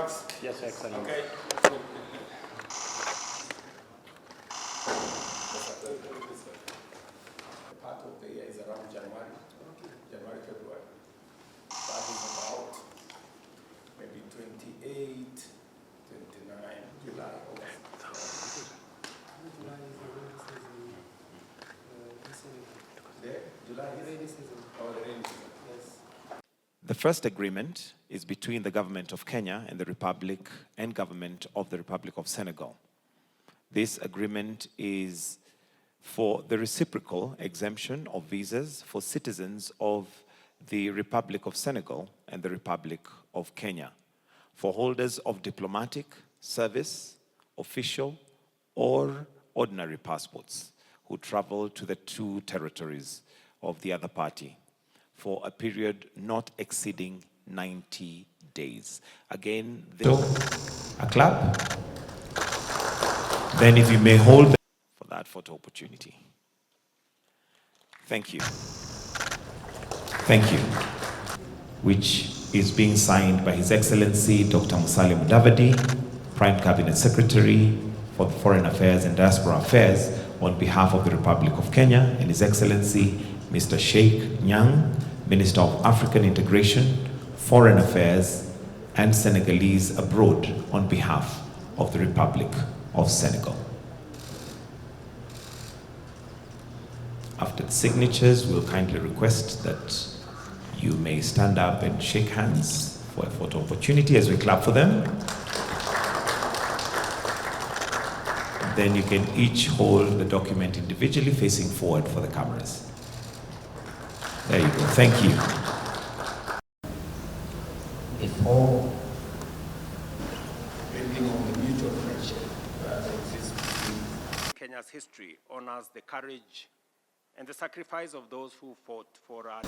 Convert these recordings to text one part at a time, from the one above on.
handcuffs? Yes, Excellency. Okay. Part of the year is around January, February. That is about maybe 28, 29, July, August. July is the rainy season. Oh, the rainy season. Yes. The first agreement is between the government of Kenya and the Republic and government of the Republic of Senegal. This agreement is for the reciprocal exemption of visas for citizens of the Republic of Senegal and the Republic of Kenya, for holders of diplomatic, service, official, or ordinary passports who travel to the two territories of the other party for a period not exceeding 90 days. Again, a clap. Then if you may hold for that photo opportunity. Thank you. Thank you. Which is being signed by His Excellency Dr. Musalia Mudavadi, Prime Cabinet Secretary for the Foreign Affairs and Diaspora Affairs on behalf of the Republic of Kenya, and His Excellency Mr. Sheikh Nyang, Minister of African Integration, Foreign Affairs, and Senegalese abroad on behalf of the Republic of Senegal. After the signatures, we'll kindly request that you may stand up and shake hands for a photo opportunity as we clap for them. Then you can each hold the document individually facing forward for the cameras. There you go. Thank you. Before building on the mutual friendship that exists between Kenya's history honors the courage and the sacrifice of those who fought for us.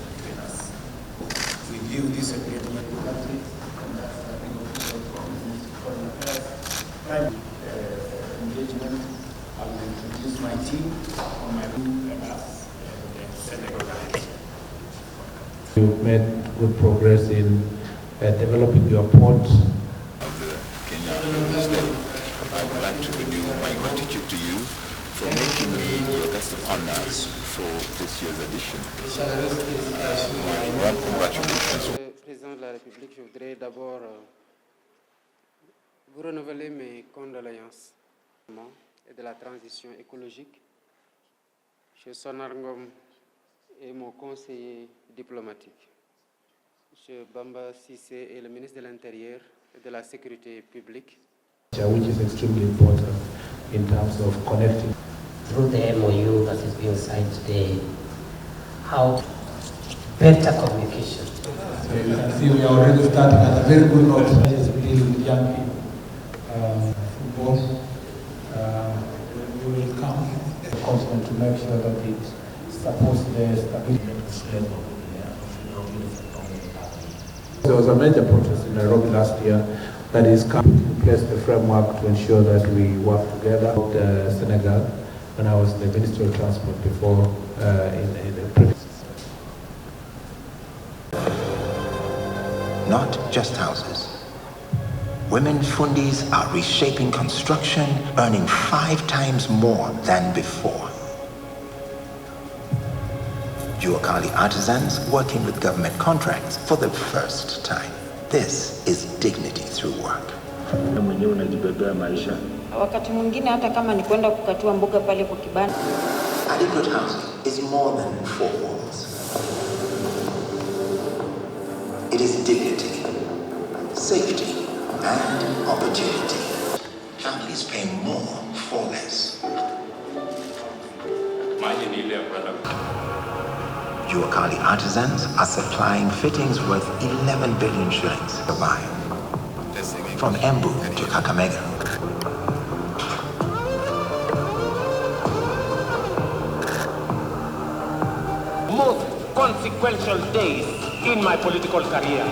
we view this agreement country and that's the official promises foreign affairs. Prime engagement. I will introduce my team on my group and us and Senegalize. You've made good progress in developing your port. Of the Kenya Minister, I would like to renew my gratitude to you for making me your guest of honors for this year's edition. My congratulations. Président de la République, je voudrais d'abord vous renouveler mes condoléances et de la transition écologique. Monsieur Sonarngom est mon conseiller diplomatique. Monsieur Bamba Sissé est le ministre de l'Intérieur et de la Sécurité publique. Which is extremely important in terms of connecting. Through the MOU that is being signed today, how better communication. So you can see we are already starting at a very good note. It's dealing with young people. Football, we will come constant to make sure that it supports the stability of this level. There was a major protest in Nairobi last year that is coming to place the framework to ensure that we work together with Senegal. When I was in the Ministry of Transport before in the previous. Not just houses. Women fundis are reshaping construction, earning 5 times more than before. Juakali artisans working with government contracts for the first time. This is dignity through work. Wakati mwingine hata kama ni kwenda kukatua mboga pale kwa kibanda. Adequate housing is more than 4 walls. It is dignity, safety, and opportunity. Families pay more for less. Juakali artisans are supplying fittings worth 11 billion shillings to buy. From Embu to Kakamega. Most consequential days in my political career.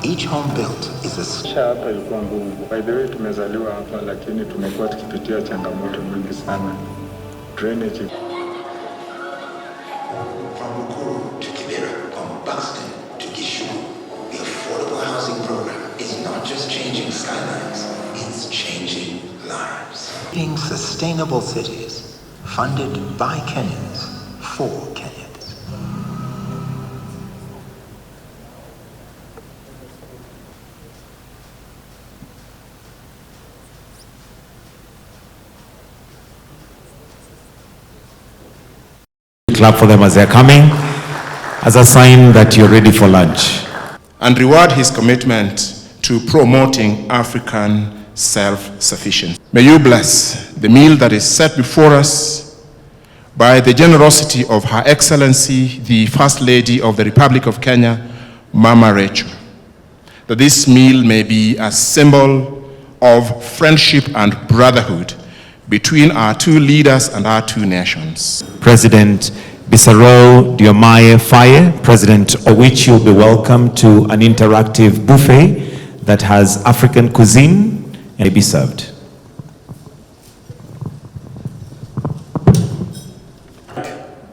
Each home built is a hapa ilikuwa ngumu. By the way, tumezaliwa hapa lakini tumekuwa tukipitia changamoto nyingi sana. Drainage. From Bukuru to Kibera, from Buxton to Gishugu, the affordable housing program is not just changing skylines, it's changing lives. Being sustainable cities, funded by Kenyans, for Kenyans. Clap for them as they're coming, as a sign that you're ready for lunch. And reward his commitment to promoting African self-sufficiency. May you bless the meal that is set before us by the generosity of Her Excellency, the First Lady of the Republic of Kenya, Mama Rachel, that this meal may be a symbol of friendship and brotherhood between our two leaders and our two nations. President Bisaro Diomaye Faye, President Owich, you'll be welcome to an interactive buffet that has African cuisine and may be served.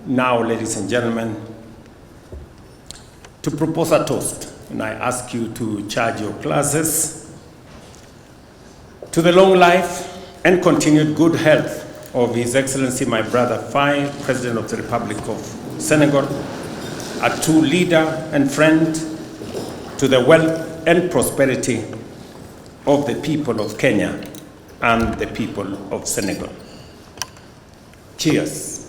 Now, ladies and gentlemen, to propose a toast, and I ask you to charge your glasses to the long life and continued good health of His Excellency, my brother Faye, President of the Republic of Senegal, a true leader and friend, to the wealth and prosperity of the people of Kenya and the people of Senegal. Cheers.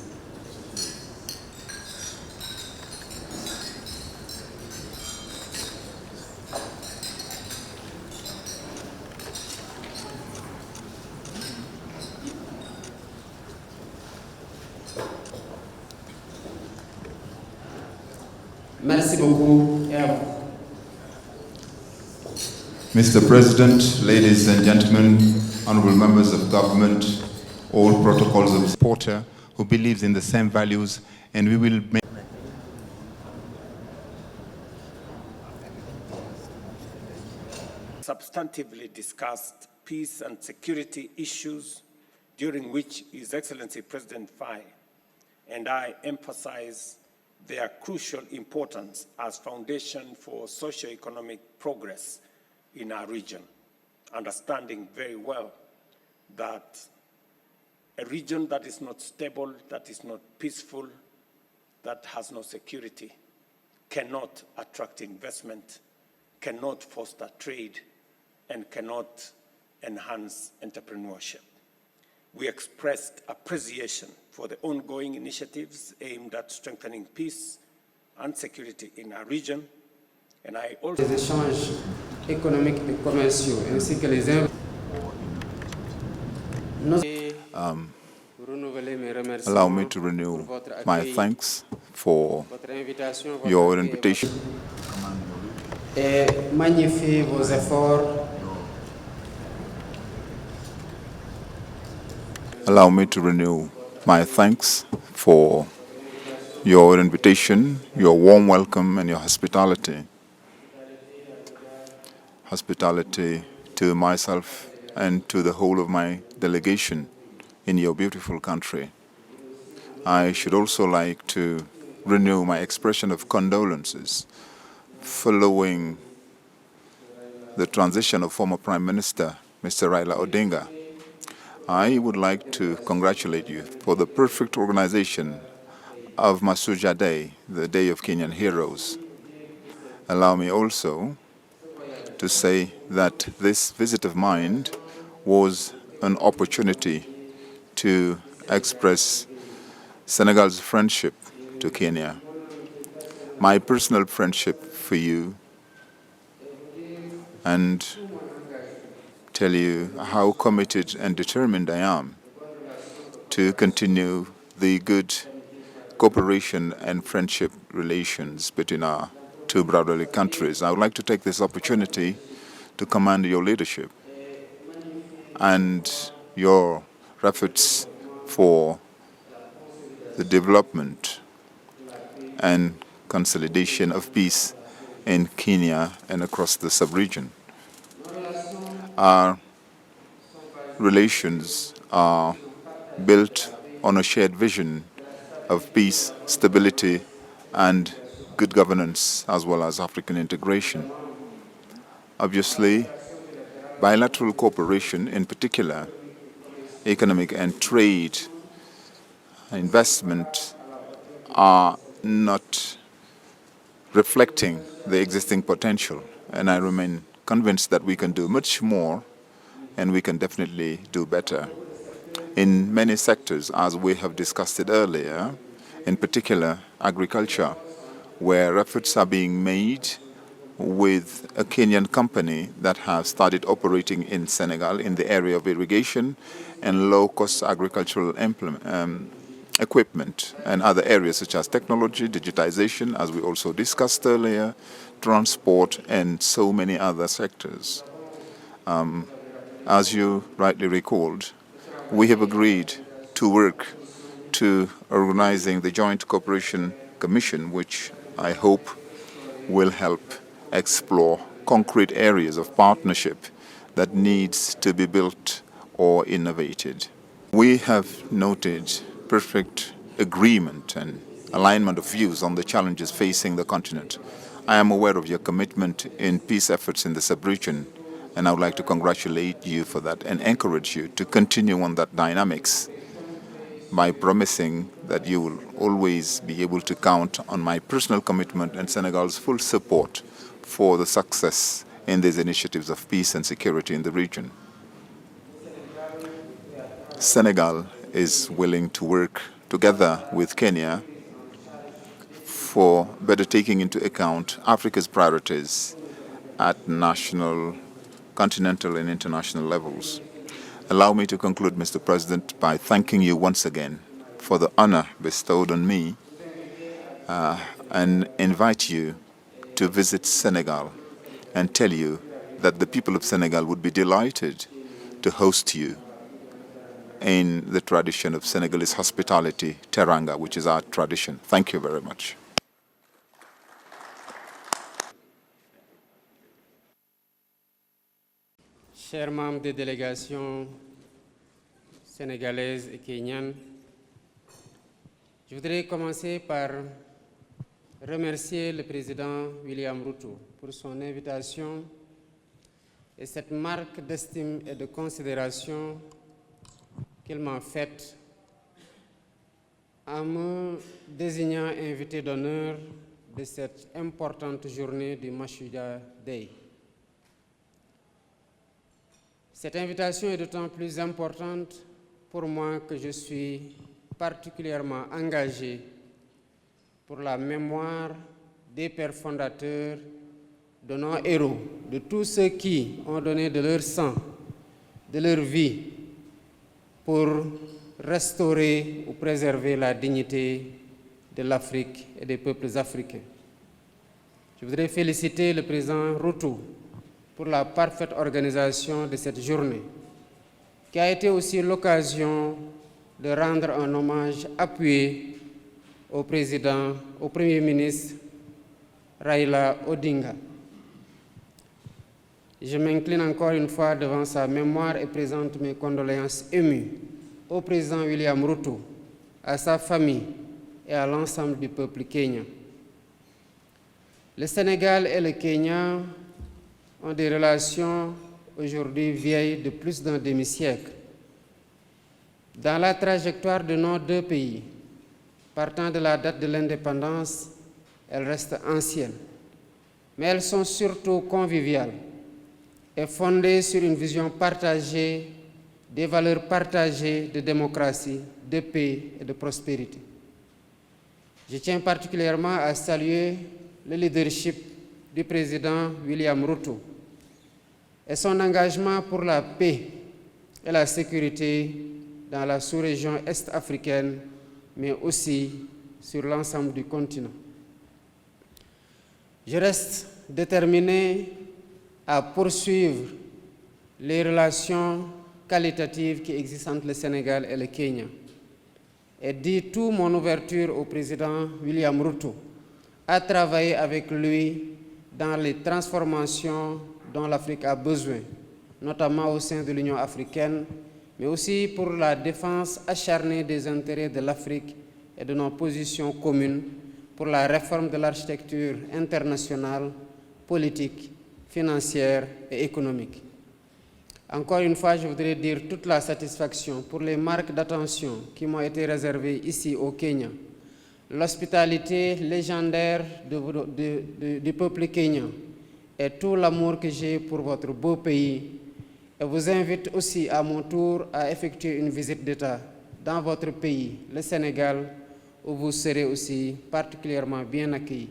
Merci beaucoup. Mr. President, ladies and gentlemen, honorable members of government, all protocols of supporter who believes in the same values, and we will make substantively discussed peace and security issues, during which His Excellency President Faye and I emphasize their crucial importance as foundation for socio-economic progress in our region, understanding very well that a region that is not stable, that is not peaceful, that has no security, cannot attract investment, cannot foster trade, and cannot enhance entrepreneurship. We expressed appreciation for the ongoing initiatives aimed at strengthening peace and security in our region. And I also... Les échanges économiques et commerciaux ainsi que les Allow me to renew my thanks for your invitation. Et magnifier vos efforts. Allow me to renew my thanks for your invitation, your warm welcome, and your hospitality. Hospitality to myself and to the whole of my delegation in your beautiful country. I should also like to renew my expression of condolences following the transition of former Prime Minister, Mr. Raila Odinga. I would like to congratulate you for the perfect organization of Masuja Day, the Day of Kenyan Heroes. Allow me also to say that this visit of mine was an opportunity to express Senegal's friendship to Kenya, my personal friendship for you, and tell you how committed and determined I am to continue the good cooperation and friendship relations between our two brotherly countries. I would like to take this opportunity to commend your leadership and your efforts for the development and consolidation of peace in Kenya and across the sub-region. Our relations are built on a shared vision of peace, stability, and good governance, as well as African integration. Obviously, bilateral cooperation, in particular, economic and trade, investment, are not reflecting the existing potential. And I remain convinced that we can do much more and we can definitely do better. In many sectors, as we have discussed it earlier, in particular agriculture, where efforts are being made with a Kenyan company that has started operating in Senegal in the area of irrigation and low-cost agricultural equipment, and other areas such as technology, digitization, as we also discussed earlier, transport, and so many other sectors. As you rightly recalled, we have agreed to work to organizing the Joint Cooperation Commission, which I hope will help explore concrete areas of partnership that needs to be built or innovated. We have noted perfect agreement and alignment of views on the challenges facing the continent. I am aware of your commitment in peace efforts in the sub-region, and I would like to congratulate you for that and encourage you to continue on that dynamics by promising that you will always be able to count on my personal commitment and Senegal's full support for the success in these initiatives of peace and security in the region. Senegal is willing to work together with Kenya for better taking into account Africa's priorities at national, continental, and international levels. Allow me to conclude, Mr. President, by thanking you once again for the honor bestowed on me and invite you to visit Senegal and tell you that the people of Senegal would be delighted to host you in the tradition of Senegalese hospitality, teranga, which is our tradition. Thank you very much. Chers membres des délégations sénégalaises et kenyanes, je voudrais commencer par remercier le président William Ruto pour son invitation et cette marque d'estime et de considération qu'il m'a faite en me désignant invité d'honneur de cette importante journée du Mashuda Day. Cette invitation est d'autant plus importante pour moi que je suis particulièrement engagé pour la mémoire des pères fondateurs, de nos héros, de tous ceux qui ont donné de leur sang, de leur vie pour restaurer ou préserver la dignité de l'Afrique et des peuples africains. Je voudrais féliciter le président Ruto pour la parfaite organisation de cette journée, qui a été aussi l'occasion de rendre un hommage appuyé au Premier ministre Raila Odinga. Je m'incline encore une fois devant sa mémoire et présente mes condoléances émues au président William Ruto, à sa famille et à l'ensemble du peuple kenyan. Le Sénégal et le Kenya ont des relations aujourd'hui vieilles de plus d'un demi-siècle. Dans la trajectoire de nos deux pays, partant de la date de l'indépendance, elles restent anciennes, mais elles sont surtout conviviales et fondées sur une vision partagée, des valeurs partagées de démocratie, de paix et de prospérité. Je tiens particulièrement à saluer le leadership du président William Ruto et son engagement pour la paix et la sécurité dans la sous-région est-africaine, mais aussi sur l'ensemble du continent. Je reste déterminé à poursuivre les relations qualitatives qui existent entre le Sénégal et le Kenya et dis toute mon ouverture au président William Ruto à travailler avec lui dans les transformations dont l'Afrique a besoin, notamment au sein de l'Union africaine, mais aussi pour la défense acharnée des intérêts de l'Afrique et de nos positions communes pour la réforme de l'architecture internationale, politique financière et économique. Encore une fois, je voudrais dire toute la satisfaction pour les marques d'attention qui m'ont été réservées ici au Kenya. L'hospitalité légendaire du peuple kényan et tout l'amour que j'ai pour votre beau pays. Et vous invite aussi à mon tour à effectuer une visite d'État dans votre pays, le Sénégal, où vous serez aussi particulièrement bien accueillis.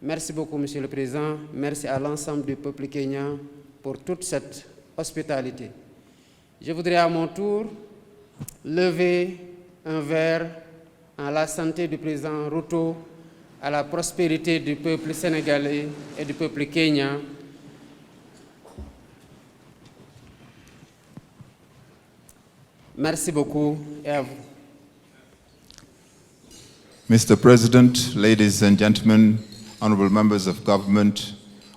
Merci beaucoup, Monsieur le Président. Merci à l'ensemble du peuple kényan pour toute cette hospitalité. Je voudrais à mon tour lever un verre à la santé du président Ruto, à la prospérité du peuple sénégalais et du peuple kényan. Merci beaucoup et à vous. Mr. President, ladies and gentlemen, honorable members of government,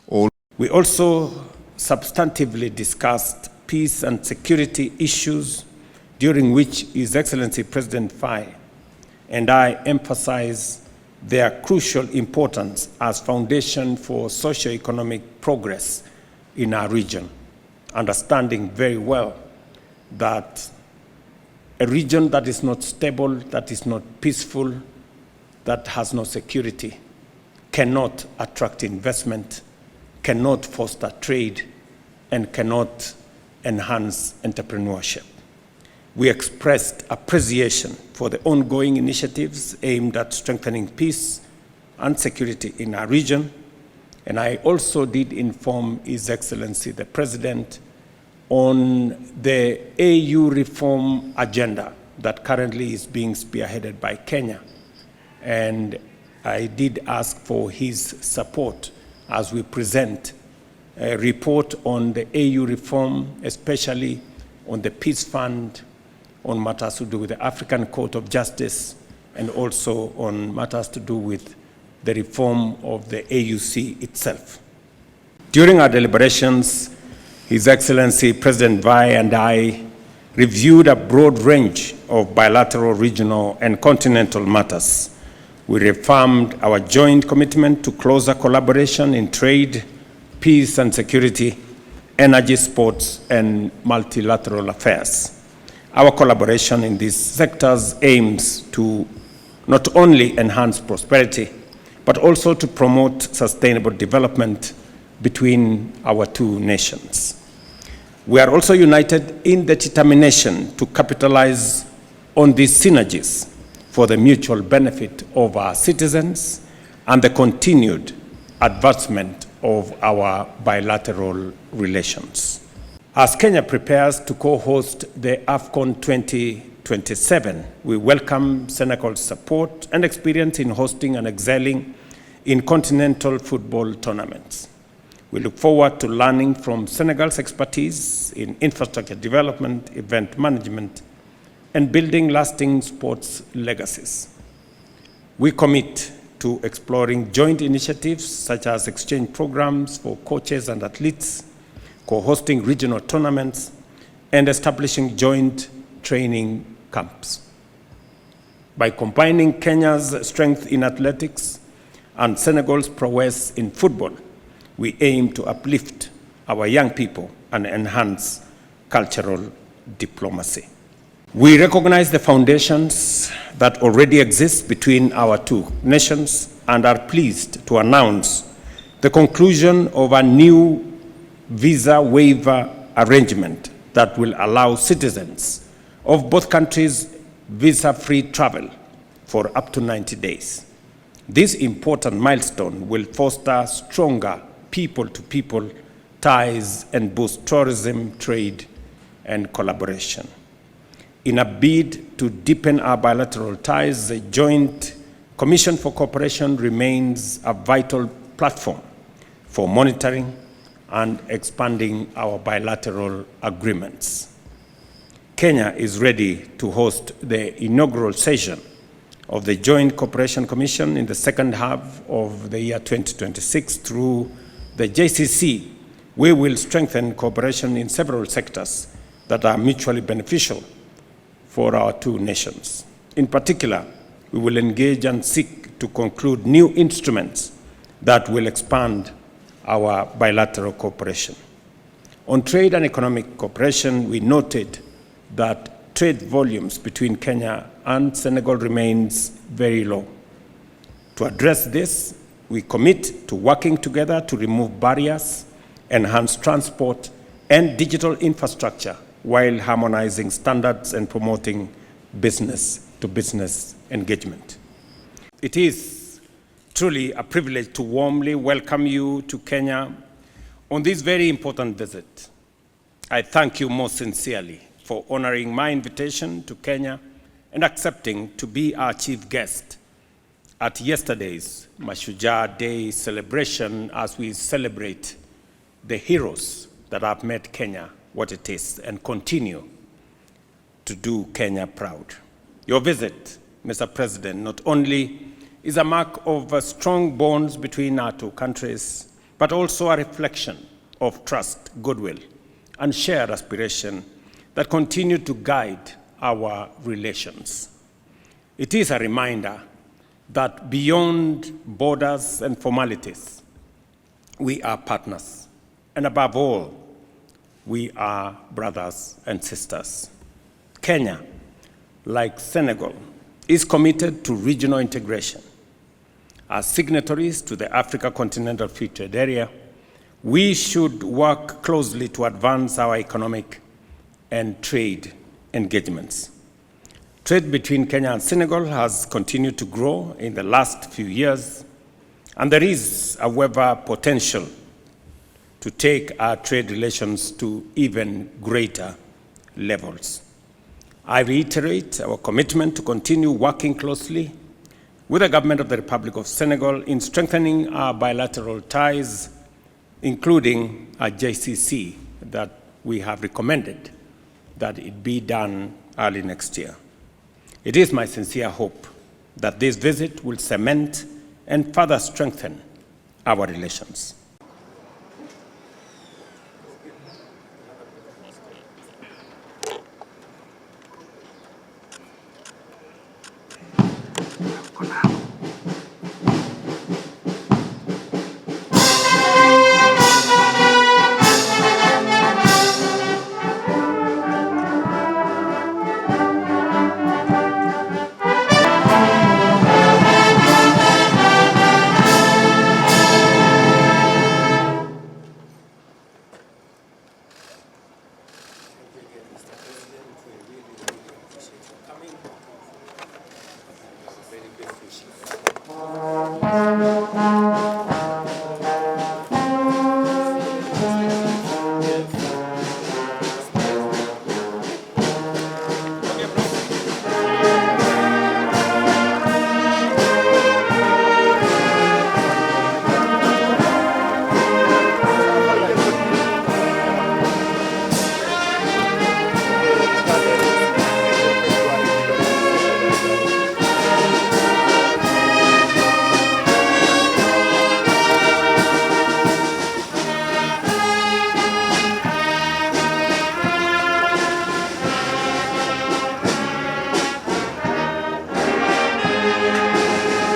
all. We also substantively discussed peace and security issues, during which His Excellency President Faye and I emphasize their crucial importance as foundation for socio-economic progress in our region, understanding very well that a region that is not stable, that is not peaceful, that has no security, cannot attract investment, cannot foster trade, and cannot enhance entrepreneurship. We expressed appreciation for the ongoing initiatives aimed at strengthening peace and security in our region, and I also did inform His Excellency the President on the AU reform agenda that currently is being spearheaded by Kenya. And I did ask for his support as we present a report on the AU reform, especially on the Peace Fund, on matters to do with the African Court of Justice, and also on matters to do with the reform of the AUC itself. During our deliberations, His Excellency President Faye and I reviewed a broad range of bilateral, regional, and continental matters. We reaffirmed our joint commitment to closer collaboration in trade, peace and security, energy, sports, and multilateral affairs. Our collaboration in these sectors aims to not only enhance prosperity, but also to promote sustainable development between our two nations. We are also united in the determination to capitalize on these synergies for the mutual benefit of our citizens and the continued advancement of our bilateral relations. As Kenya prepares to co-host the AFCON 2027, we welcome Senegal's support and experience in hosting and excelling in continental football tournaments. We look forward to learning from Senegal's expertise in infrastructure development, event management, and building lasting sports legacies. We commit to exploring joint initiatives such as exchange programs for coaches and athletes, co-hosting regional tournaments, and establishing joint training camps. By combining Kenya's strength in athletics and Senegal's prowess in football, we aim to uplift our young people and enhance cultural diplomacy. We recognize the foundations that already exist between our two nations and are pleased to announce the conclusion of a new visa waiver arrangement that will allow citizens of both countries visa-free travel for up to 90 days. This important milestone will foster stronger people-to-people ties and boost tourism, trade, and collaboration. In a bid to deepen our bilateral ties, the Joint Commission for Cooperation remains a vital platform for monitoring and expanding our bilateral agreements. Kenya is ready to host the inaugural session of the Joint Cooperation Commission in the second half of the year 2026 through the JCC. We will strengthen cooperation in several sectors that are mutually beneficial for our two nations. In particular, we will engage and seek to conclude new instruments that will expand our bilateral cooperation. On trade and economic cooperation, we noted that trade volumes between Kenya and Senegal remains very low. To address this, we commit to working together to remove barriers, enhance transport and digital infrastructure while harmonizing standards and promoting business-to-business engagement. It is truly a privilege to warmly welcome you to Kenya on this very important visit. I thank you most sincerely for honoring my invitation to Kenya and accepting to be our chief guest at yesterday's Mashujaa Day celebration as we celebrate the heroes that have made Kenya what it is and continue to do Kenya proud. Your visit, Mr. President, not only is a mark of strong bonds between our two countries, but also a reflection of trust, goodwill, and shared aspiration that continue to guide our relations. It is a reminder that beyond borders and formalities, we are partners, and above all, we are brothers and sisters. Kenya, like Senegal, is committed to regional integration. As signatories to the Africa Continental Free Trade Area, we should work closely to advance our economic and trade engagements. Trade between Kenya and Senegal has continued to grow in the last few years, and there is, however, potential to take our trade relations to even greater levels. I reiterate our commitment to continue working closely with the government of the Republic of Senegal in strengthening our bilateral ties, including a JCC that we have recommended that it be done early next year. It is my sincere hope that this visit will cement and further strengthen our relations.